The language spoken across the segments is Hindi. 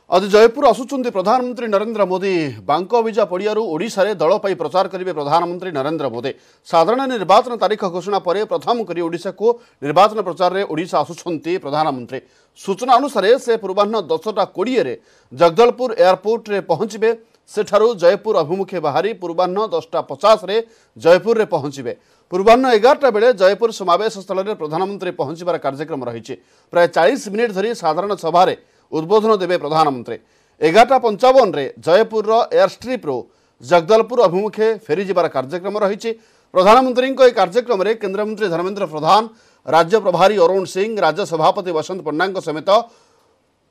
आज जयपुर आसुचंती प्रधानमंत्री नरेंद्र मोदी बांकविजा पड़ियारू ओडिशा रे दल पाई प्रचार करेंगे प्रधानमंत्री नरेंद्र मोदी। साधारण निर्वाचन तारीख घोषणा पर प्रथम करी ओडिशा को निर्वाचन प्रचार रे ओडिशा आसुचंती प्रधानमंत्री। सूचना अनुसार से पूर्वाह्न 10:20 रे जगदलपुर एयरपोर्ट रे पहुंचे। सेठारू जयपुर अभिमुखे बाहरी पूर्वाह्न 10:50 रे जयपुर रे पहुंचे। पूर्वाह्न 11टा बेले जयपुर समावेश स्थल में प्रधानमंत्री पहुंचार कार्यक्रम रही। प्राय 40 मिनिट धरी साधारण सभा उद्बोधन देवे प्रधानमंत्री। 11:55 रे जयपुर एयर स्ट्रिप रो जगदलपुर अभिमुखे फेरी जबार कार्यक्रम रही। प्रधानमंत्री कार्यक्रम में केन्द्रमंत्री धर्मेंद्र प्रधान, राज्य प्रभारी अरुण सिंह, राज्य सभापति वसंत पंडा समेत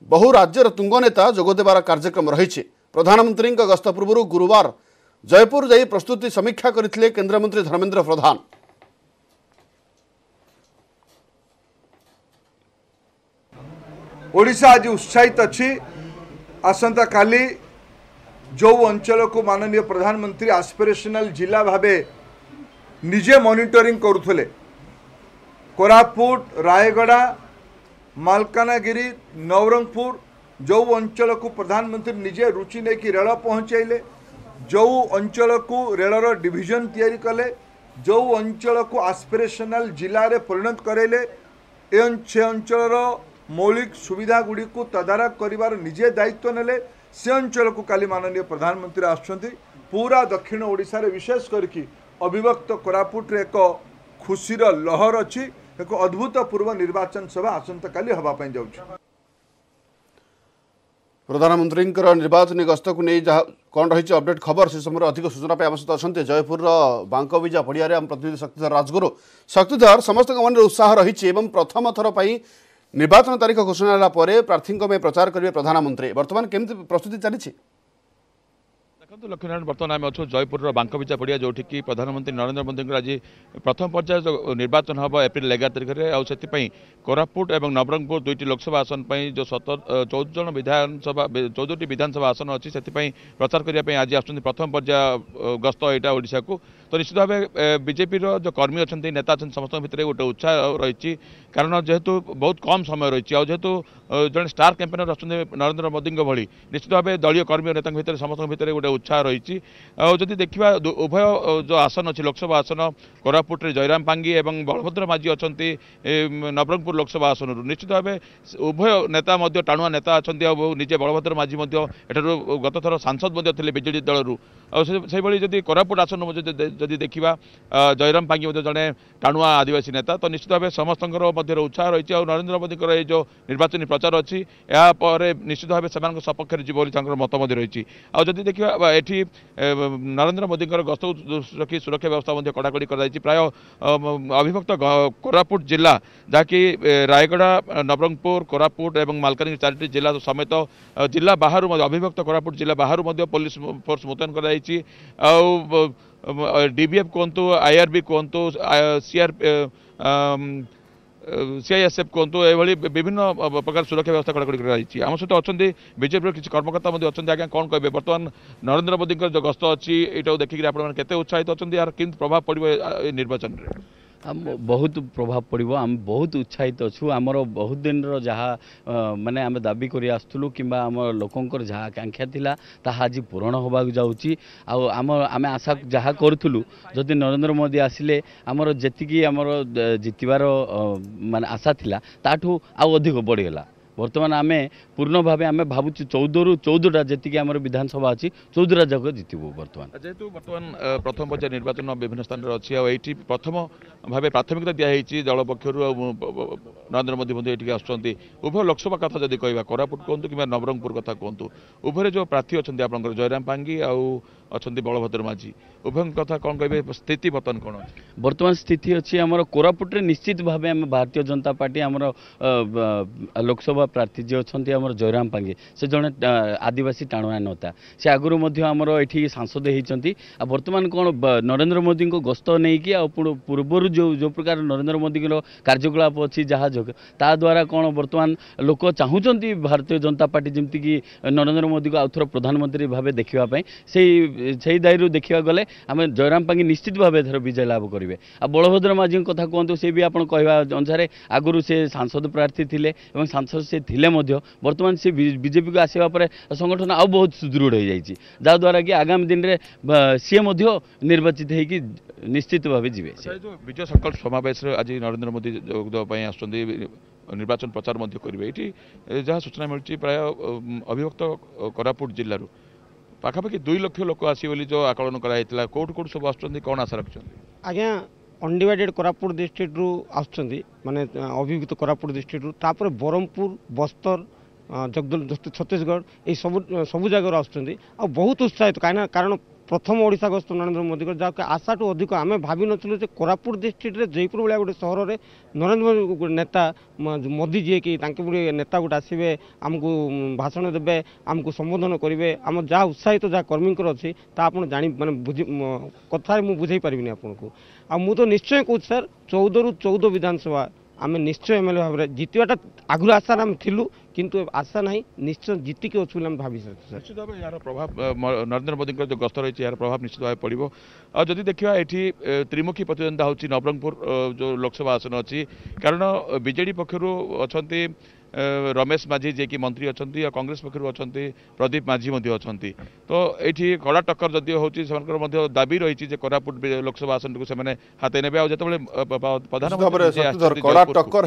बहु राज्यर तुंग नेता जोगदेवार कार्यक्रम रही। प्रधानमंत्री गस्त पूर्व गुरुवार जयपुर जाई प्रस्तुति समीक्षा करथिले केन्द्रमंत्री धर्मेंद्र प्रधान। ओडिशा आज उत्साहित अच्छी। आसंता काली जो अंचल को माननीय प्रधानमंत्री एस्पिरेशनल जिला भावे निजे मॉनिटरिंग करुले, कोरापुट, रायगड़ा, मालकानगिरी, नवरंगपुर जो अंचल को प्रधानमंत्री निजे रुचि नहीं कि रेल पहुँचाइले, जो अंचल को रेलर डिविजन तैयारी कले, जो अंचल को एस्पिरेशनल जिले में परिणत करेले, से अंचल मौलिक सुविधा गुड़ी को तदारख करिवार निजे दायित्व नेले। से अंचल को काली माननीय प्रधानमंत्री आसुचंती। पूरा दक्षिण ओडिशा रे विशेष करके अविभक्त कोरापुट रे एक खुशीर लहर अच्छी। एक अद्भुतपूर्व निर्वाचन सभा आसंता काली हवा पाई जाउछि। प्रधानमंत्री निर्वाचन गस्त को नहीं कौन रही अपडेट खबर से समय अधिक सूचना आम सहित अच्छा जयपुर बांकविजा पड़िया आम प्रतिनिधि शक्तिधर राजगुरु। शक्तिधर, समस्त मन उत्साह रही। प्रथम थर पर निर्वाचन तारीख घोषणा पर प्रार्थी प्रचार करेंगे प्रधानमंत्री। बर्तमान केमती प्रस्तुति चली? देखो लक्ष्मीनारायण, बर्तमान आम अच्छे जयपुर बांकविजा पड़िया जो कि प्रधानमंत्री नरेंद्र मोदी आज प्रथम पर्याय जो निर्वाचन हम एप्रिल 11 तारिख में आती कोरापुट और नवरंगपुर दुईटी लोकसभा आसन पर जो 14 जन विधानसभा 14टी विधानसभा आसन अच्छी से प्रचार करने आज आसुँच प्रथम पर्याय गस्त यहाँ ओडिशा को। तो निश्चित भाव बीजेपी जो कर्मी अच्छा नेता अच्छा समस्त भितर गोटे उत्साह रही। कारण जेहेतु बहुत कम समय रही जेहेतु जड़े स्टार कैंपेनर अच्छा नरेंद्र मोदी भली निश्चित भाव दलीय कर्मी नेता भितर समस्त भितर गोटे उत्साह रही। जदि देखा उभय जो आसन अच्छी लोकसभा आसन कोरापुट जयराम पांगी और बलभद्र माझी अच्छा नवरंगपुर लोकसभा आसन निश्चित भाव उभय नेता टाणुआ नेता अच्छा निजे बलभद्र माझी एठार गत थर सांसद थे बीजेडी दलू से जदि कोरापुट आसन जदि देखा जयराम पांगी जड़े टाणुआ आदिवासी नेता। तो निश्चित भाव समस्त उत्साह रही। नरेंद्र मोदी जो निर्वाचन प्रचार अच्छी यापर निश्चित भाव से सपक्ष जीव मत रही। आदि देखा ये नरेंद्र मोदी गस्त रखी सुरक्षा व्यवस्था कड़ाकड़ी कर प्राय अविभक्त कोरापुट जिला जहाँकि रायगड़ा, नवरंगपुर, कोरापुट और मालकानगिरी 4टी जिला समेत जिला बाहर अविभक्त कोरापुट जिला बाहर पुलिस फोर्स मुतयन कर डीबीएफ कहतु, आईआरबी कहतु, सीआईएसएफ कहतु ये विभिन्न प्रकार सुरक्षा व्यवस्था कड़ाकड़ी कर आम सहित अच्छा बीजेपी किसी कर्मकर्ता अच्छा। आज्ञा कौन कहे बर्तमान नरेंद्र मोदी जो गस्त अच्छी यहाँ देखिए आप उत्साहित अच्छा यार कि प्रभाव पड़ो निर्वाचन में? बहुत प्रभाव पड़ो। आम बहुत उत्साहित अच्छु। आमर बहुत दिन जहाँ माने आम दाबी कर आसलु कि आम लोकंर जहाँ आकांक्षा थिला ताहा आज पूरण होगा जाऊँगी। आम आशा जहाँ करूँ जदि नरेंद्र मोदी आसिले आमर जी आमर जितबार माने आशा थिला ताठू आउ अधिक बढ़ीगला। बर्तमान आम पूर्ण भाव आम भावुँ 14 ରୁ 14टा जी आम विधानसभा अच्छी 14टा जगह जितबू। बर्तमान जेहेतु बर्तमान प्रथम पर्याय निर्वाचन विभिन्न स्थान में अच्छी ये प्रथम भाव प्राथमिकता दिखाई दल पक्ष नरेंद्र मोदी ये आसुँच। उभय लोकसभा कथा जब कह कोरापुट कहतु कि नवरंगपुर कथा कहतु उभय जो प्रार्थी अच्छा आप जयराम पांगी अच्छा बलभद्र माझी उभय कथा कौन कहे स्थिति बर्तमान कौन? बर्तमान स्थिति अच्छी आम कोरापुट निश्चित भाव आम भारतीय जनता पार्टी आम लोकसभा प्रार्थी जी अच्छा जयराम पांगी से जड़े आदिवासी टाणुआ नेता से आगुरी आमर ये सांसद होती। बर्तमान कौन नरेंद्र मोदी को गस्त नहीं कि पूर्वर जो प्रकार नरेंद्र मोदी कार्यकलाप अच्छी जहाँ ता द्वारा कौन बर्तमान लोक चाहूँगी भारतीय जनता पार्टी जमती कि नरेंद्र मोदी को आउथर प्रधानमंत्री भाव देखापी से दायरू देखा गले आम जयराम पांगी निश्चित भाव एथर विजय लाभ करेंगे। आ बलभद्र माझी कथा कहतु सी भी आप कहवा अनुसार आगुरी से सांसद प्रार्थी थे सांसद से से थिले मध्य वर्तमान से बीजेपी को आसवा पर संगठन आउ बहुत सुदृढ़ हो जाइए जहाँद्वारा कि आगामी दिन में सी निर्वाचित होगी निश्चित भाव जी जो विजय संकल्प समावेश आज नरेंद्र मोदी जोगदेवाई आसुच्च निर्वाचन प्रचार करेंगे ये जहाँ सूचना मिलूँ प्राय अभिभक्त कोरापुट जिलूर पाखापाखि 2 लाख लोक आसवे जो आकलन कराइला कौट कौट सब आसुच्च कौन आशा रखुच्च आज्ञा अनडिवाइडेड कोरापुट डिस्ट्रिक्ट रु आसुच्चंदी माने अभिभूत कोरापुट डिस्ट्रिक्ट रु तापर ब्रह्मपुर बस्तर जगदल छत्तीसगढ़ ये सब जगह आसुच्चंदी आ बहुत उत्साहित कारण प्रथम ओडिशा गस्त नरेंद्र मोदी जहाँकि आशाठू अधिक आम भावी नु कोरापुट डिस्ट्रिक्ट रे जयपुर भाया गोटे सहर में नरेंद्र मोदी नेता मोदी जी कि नेता गोटे आसवे आमको भाषण देवे आमको संबोधन करेंगे आम जहाँ उत्साहित जहाँ कर्मी अच्छी आप जानी मानते कथा मुझे पारिनी आपको आ मु तो निश्चय कहूँ सर 14 रु 14 विधानसभा आम निश्चय एमएलए भाव में जितवाटा आगु आशा आम थिलु किंतु आशा ना निश्चय जीतिक अच्छु भावी निश्चित भाव यार प्रभाव नरेंद्र मोदी जो गस्त रही यार प्रभाव निश्चित भाव पड़ो आदि देखा ये त्रिमुखी प्रतिद्वंदा हो नवरंगपुर जो लोकसभा आसन अच्छी कारण बीजेडी पक्षर अच्छा रमेश माझी जे कि मंत्री अच्छा कांग्रेस पक्षर अच्छा प्रदीप माझी अच्छा तो ये कड़ा टक्कर जदि हो दाबी रही कोरापुट लोकसभा आसन को हाथ ने प्रधानमंत्री कड़ा टक्कर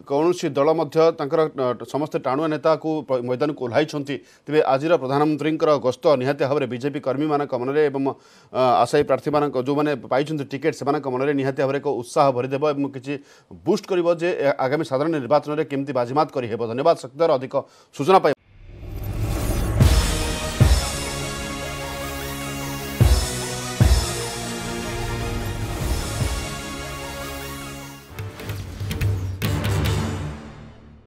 कौन दल समस्त टाणुआ नेता को मैदान को ओह्लाई तेज आज प्रधानमंत्री गस्त निहाती भाव में बीजेपी कर्मी मान मन में आशायी प्रार्थी मान जो मैंने पाई टिकेट से मन में निहाती भाव में एक उत्साह भरीदेव और किसी बुस्ट कर आगामी साधारण निर्वाचन में केमती बाजीमात कर धन्यवाद शक्तिधर अधिक सूचना।